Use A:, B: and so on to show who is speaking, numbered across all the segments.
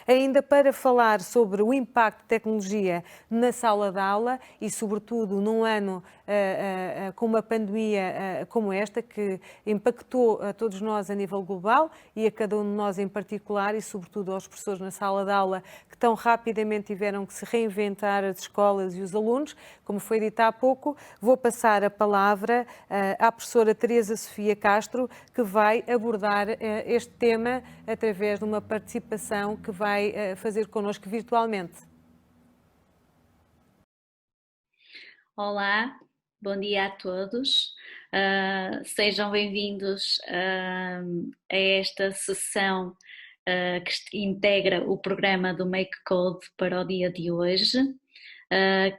A: ainda para falar sobre o impacto de tecnologia na sala de aula e, sobretudo, num ano com uma pandemia como esta, que impactou a todos nós a nível global e a cada um de nós em particular, e sobretudo aos professores na sala de aula, que tão rapidamente tiveram que se reinventar, as escolas e os alunos. Como foi dito há pouco, vou passar a palavra à professora Teresa Sofia Castro, que vai abordar este tema através de uma participação que vai fazer connosco virtualmente.
B: Olá, bom dia a todos. Sejam bem-vindos a esta sessão que integra o programa do Make Code para o dia de hoje.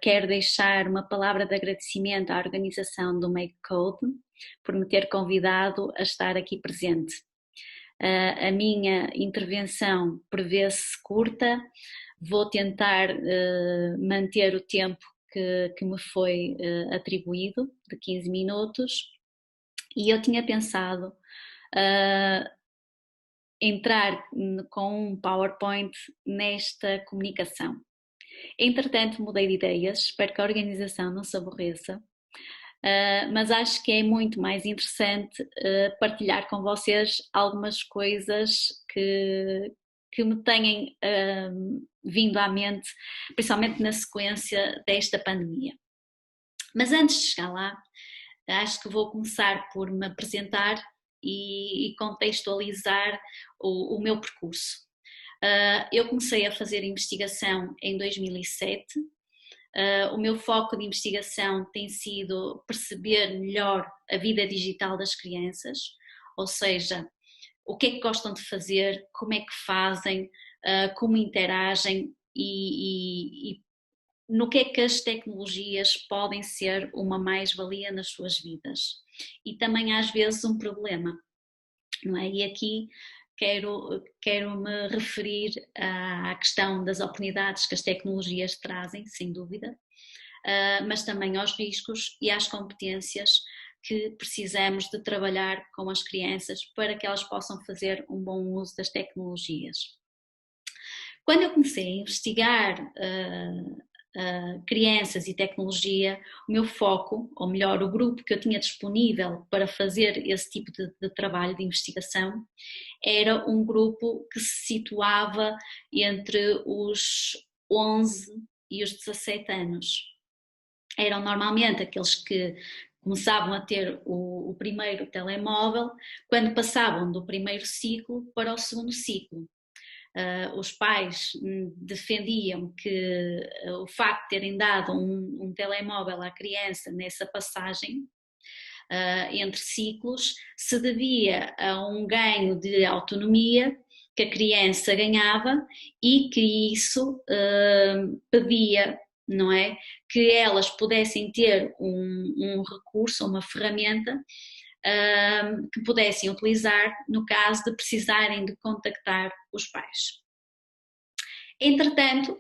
B: Quero deixar uma palavra de agradecimento à organização do Make Code por me ter convidado a estar aqui presente. A minha intervenção prevê-se curta, vou tentar manter o tempo que me foi atribuído, de 15 minutos, e eu tinha pensado entrar com um PowerPoint nesta comunicação. Entretanto, mudei de ideias, espero que a organização não se aborreça, mas acho que é muito mais interessante partilhar com vocês algumas coisas que me têm vindo à mente, principalmente na sequência desta pandemia. Mas antes de chegar lá, acho que vou começar por me apresentar e contextualizar o meu percurso. Eu comecei a fazer investigação em 2007. O meu foco de investigação tem sido perceber melhor a vida digital das crianças, ou seja, o que é que gostam de fazer, como é que fazem, como interagem e no que é que as tecnologias podem ser uma mais-valia nas suas vidas e também às vezes um problema, não é? E aqui quero me referir à questão das oportunidades que as tecnologias trazem, sem dúvida, mas também aos riscos e às competências que precisamos de trabalhar com as crianças para que elas possam fazer um bom uso das tecnologias. Quando eu comecei a investigar crianças e tecnologia, o meu foco, ou melhor, o grupo que eu tinha disponível para fazer esse tipo de trabalho de investigação, era um grupo que se situava entre os 11 e os 17 anos. Eram normalmente aqueles que começavam a ter o primeiro telemóvel quando passavam do primeiro ciclo para o segundo ciclo. Os pais defendiam que o facto de terem dado um telemóvel à criança nessa passagem entre ciclos se devia a um ganho de autonomia que a criança ganhava e que isso pedia, não é, que elas pudessem ter um recurso, uma ferramenta que pudessem utilizar no caso de precisarem de contactar os pais. Entretanto,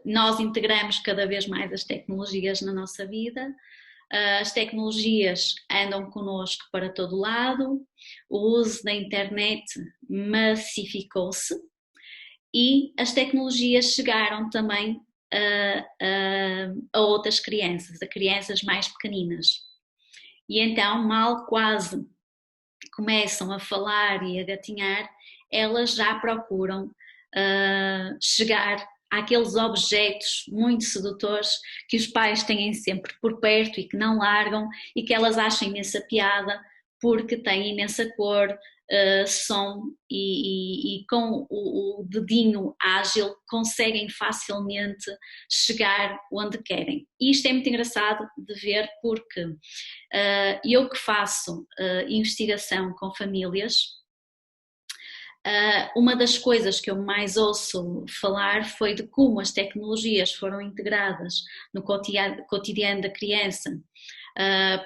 B: nós integramos cada vez mais as tecnologias na nossa vida, as tecnologias andam connosco para todo lado, o uso da internet massificou-se e as tecnologias chegaram também a outras crianças, a crianças mais pequeninas. E então, mal quase começam a falar e a gatinhar, elas já procuram chegar àqueles objetos muito sedutores que os pais têm sempre por perto e que não largam e que elas acham imensa piada porque têm imensa cor, som e com o dedinho ágil conseguem facilmente chegar onde querem. E isto é muito engraçado de ver porque eu que faço investigação com famílias, uma das coisas que eu mais ouço falar foi de como as tecnologias foram integradas no cotidiano da criança,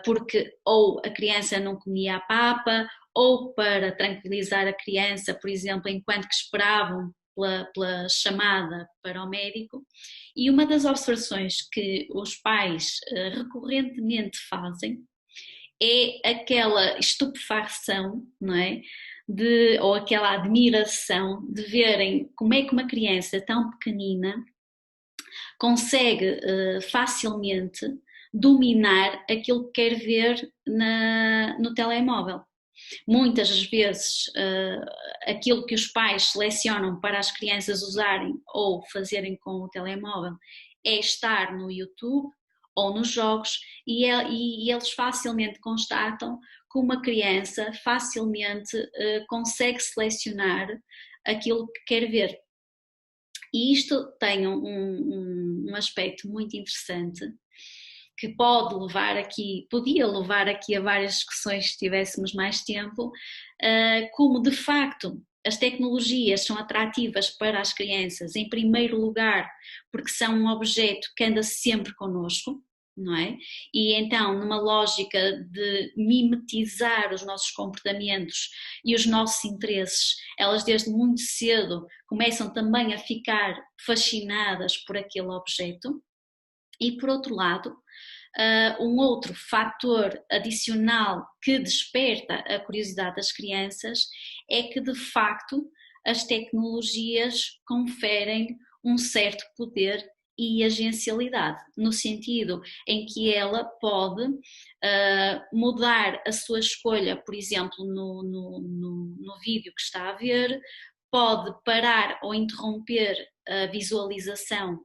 B: porque ou a criança não comia a papa, ou para tranquilizar a criança, por exemplo, enquanto que esperavam pela chamada para o médico. E uma das observações que os pais recorrentemente fazem é aquela estupefação, não é? ou aquela admiração de verem como é que uma criança tão pequenina consegue facilmente dominar aquilo que quer ver no telemóvel. Muitas das vezes aquilo que os pais selecionam para as crianças usarem ou fazerem com o telemóvel é estar no YouTube ou nos jogos e eles facilmente constatam que uma criança facilmente consegue selecionar aquilo que quer ver. E isto tem um aspecto muito interessante que podia levar aqui a várias discussões se tivéssemos mais tempo, como de facto as tecnologias são atrativas para as crianças, em primeiro lugar, porque são um objeto que anda sempre connosco, não é? E então, numa lógica de mimetizar os nossos comportamentos e os nossos interesses, elas desde muito cedo começam também a ficar fascinadas por aquele objeto. E por outro lado, um outro fator adicional que desperta a curiosidade das crianças é que, de facto, as tecnologias conferem um certo poder e agencialidade, no sentido em que ela pode mudar a sua escolha, por exemplo, no vídeo que está a ver, pode parar ou interromper a visualização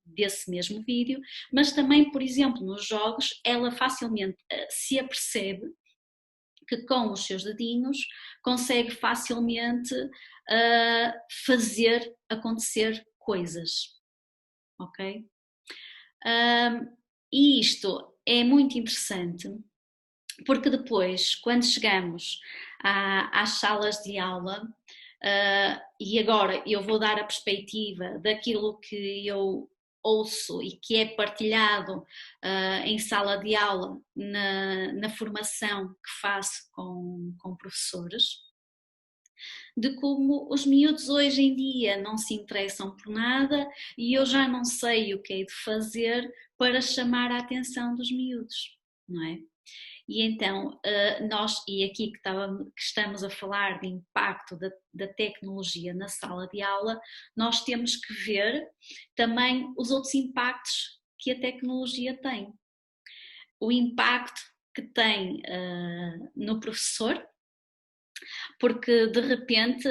B: desse mesmo vídeo, mas também, por exemplo, nos jogos, ela facilmente se apercebe que com os seus dedinhos consegue facilmente fazer acontecer coisas, ok? E isto é muito interessante porque depois, quando chegamos às salas de aula, e agora eu vou dar a perspectiva daquilo que eu ouço e que é partilhado em sala de aula na formação que faço com professores, de como os miúdos hoje em dia não se interessam por nada e eu já não sei o que hei de fazer para chamar a atenção dos miúdos, não é? E então, e aqui que estamos a falar de impacto da tecnologia na sala de aula, nós temos que ver também os outros impactos que a tecnologia tem. O impacto que tem no professor, porque de repente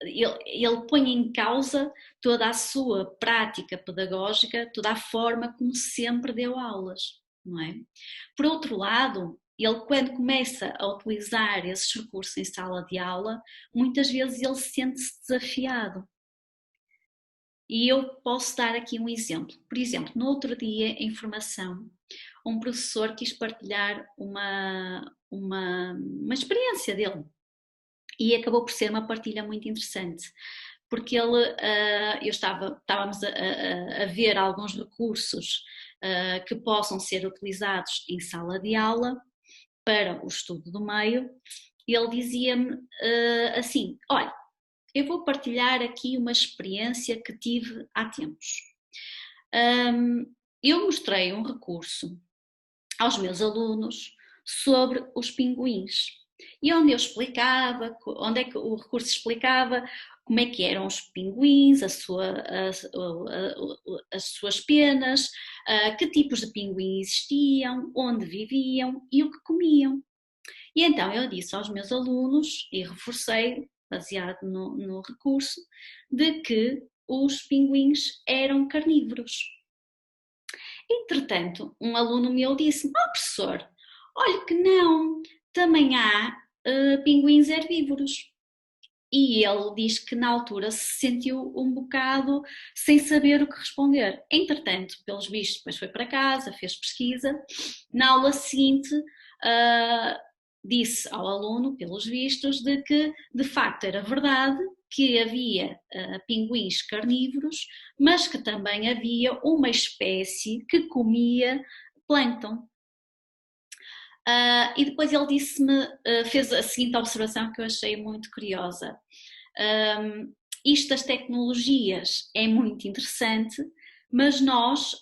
B: ele põe em causa toda a sua prática pedagógica, toda a forma como sempre deu aulas. Não é? Por outro lado, ele quando começa a utilizar esses recursos em sala de aula, muitas vezes ele sente-se desafiado. E eu posso dar aqui um exemplo. Por exemplo, no outro dia em formação, um professor quis partilhar uma experiência dele e acabou por ser uma partilha muito interessante. Porque estávamos a ver alguns recursos que possam ser utilizados em sala de aula para o estudo do meio, e ele dizia-me assim, olha, eu vou partilhar aqui uma experiência que tive há tempos. Eu mostrei um recurso aos meus alunos sobre os pinguins, e onde é que o recurso explicava como é que eram os pinguins, as suas penas, que tipos de pinguins existiam, onde viviam e o que comiam. E então eu disse aos meus alunos, e reforcei, baseado no recurso, de que os pinguins eram carnívoros. Entretanto, um aluno meu disse: professor, olha que não, também há pinguins herbívoros. E ele diz que na altura se sentiu um bocado sem saber o que responder. Entretanto, pelos vistos, depois foi para casa, fez pesquisa. Na aula seguinte, disse ao aluno, pelos vistos, de que de facto era verdade que havia pinguins carnívoros, mas que também havia uma espécie que comia plâncton. E depois ele disse-me, fez a seguinte observação que eu achei muito curiosa. Isto das tecnologias é muito interessante, mas nós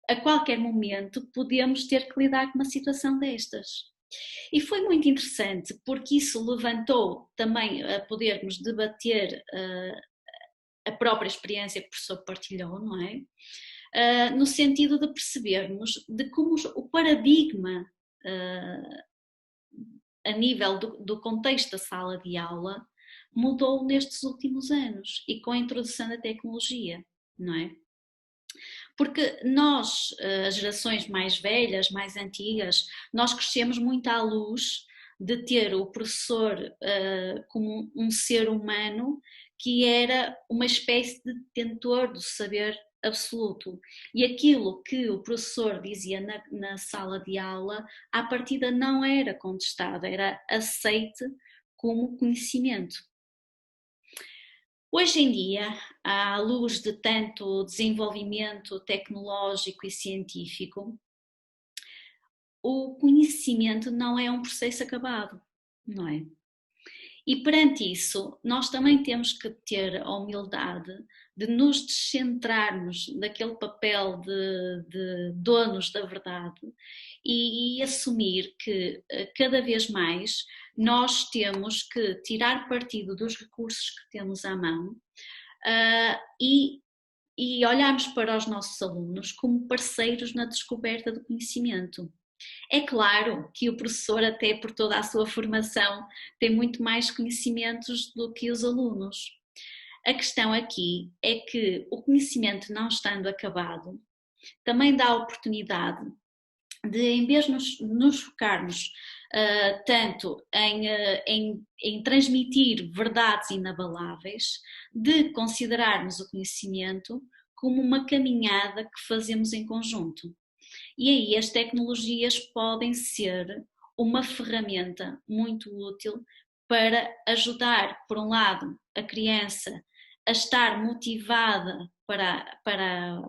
B: a qualquer momento podemos ter que lidar com uma situação destas. E foi muito interessante porque isso levantou também a podermos debater a própria experiência que o professor partilhou, não é? No sentido de percebermos de como o paradigma a nível do contexto da sala de aula mudou nestes últimos anos e com a introdução da tecnologia, não é? Porque nós, as gerações mais velhas, mais antigas, nós crescemos muito à luz de ter o professor como um ser humano que era uma espécie de detentor do saber absoluto. E aquilo que o professor dizia na sala de aula, à partida não era contestado, era aceite como conhecimento. Hoje em dia, à luz de tanto desenvolvimento tecnológico e científico, o conhecimento não é um processo acabado, não é? E perante isso, nós também temos que ter a humildade de nos descentrarmos daquele papel de donos da verdade e assumir que cada vez mais nós temos que tirar partido dos recursos que temos à mão e olharmos para os nossos alunos como parceiros na descoberta do conhecimento. É claro que o professor, até por toda a sua formação, tem muito mais conhecimentos do que os alunos. A questão aqui é que o conhecimento não estando acabado, também dá a oportunidade de, em vez de nos focarmos tanto em transmitir verdades inabaláveis, de considerarmos o conhecimento como uma caminhada que fazemos em conjunto. E aí as tecnologias podem ser uma ferramenta muito útil para ajudar, por um lado, a criança a estar motivada para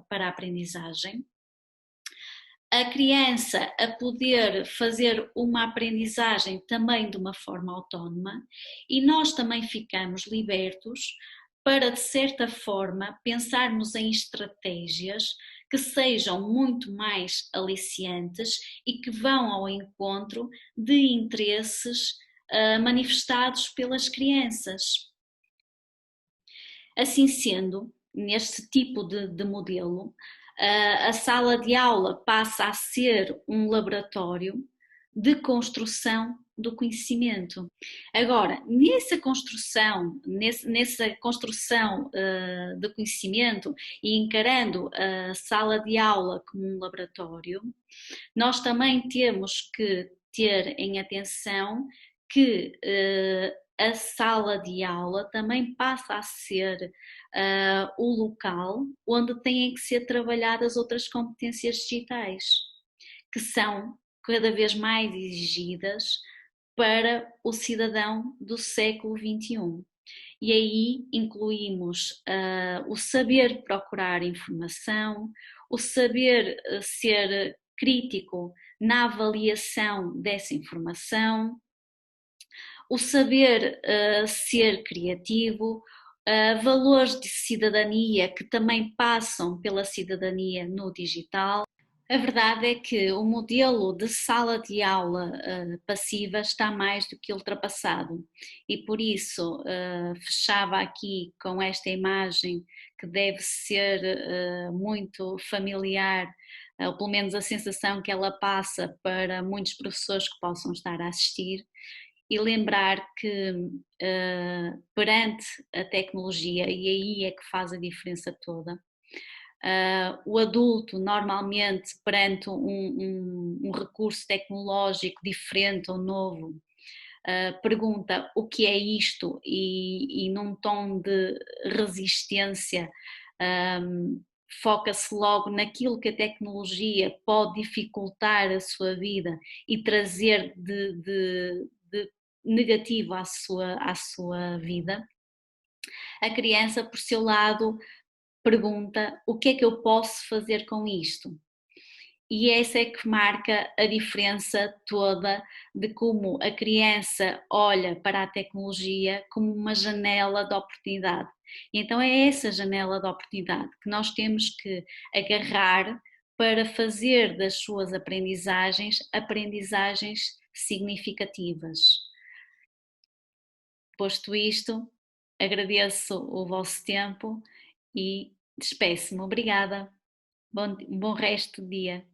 B: a aprendizagem, a criança a poder fazer uma aprendizagem também de uma forma autónoma e nós também ficamos libertos para, de certa forma, pensarmos em estratégias que sejam muito mais aliciantes e que vão ao encontro de interesses manifestados pelas crianças. Assim sendo, neste tipo de modelo, a sala de aula passa a ser um laboratório de construção do conhecimento. Agora, nessa construção do conhecimento e encarando a sala de aula como um laboratório, nós também temos que ter em atenção que a sala de aula também passa a ser o local onde têm que ser trabalhadas outras competências digitais, que são cada vez mais exigidas para o cidadão do século XXI. E aí incluímos o saber procurar informação, o saber ser crítico na avaliação dessa informação, o saber ser criativo, valores de cidadania que também passam pela cidadania no digital. A verdade é que o modelo de sala de aula passiva está mais do que ultrapassado e por isso fechava aqui com esta imagem que deve ser muito familiar, ou pelo menos a sensação que ela passa para muitos professores que possam estar a assistir, e lembrar que perante a tecnologia, e aí é que faz a diferença toda, o adulto normalmente perante um recurso tecnológico diferente ou novo pergunta o que é isto e num tom de resistência foca-se logo naquilo que a tecnologia pode dificultar a sua vida e trazer de negativo à sua vida. A criança, por seu lado, pergunta o que é que eu posso fazer com isto? E essa é que marca a diferença toda de como a criança olha para a tecnologia como uma janela de oportunidade. E então é essa janela de oportunidade que nós temos que agarrar para fazer das suas aprendizagens significativas. Posto isto, agradeço o vosso tempo e despeço-me. Obrigada. Bom resto de dia.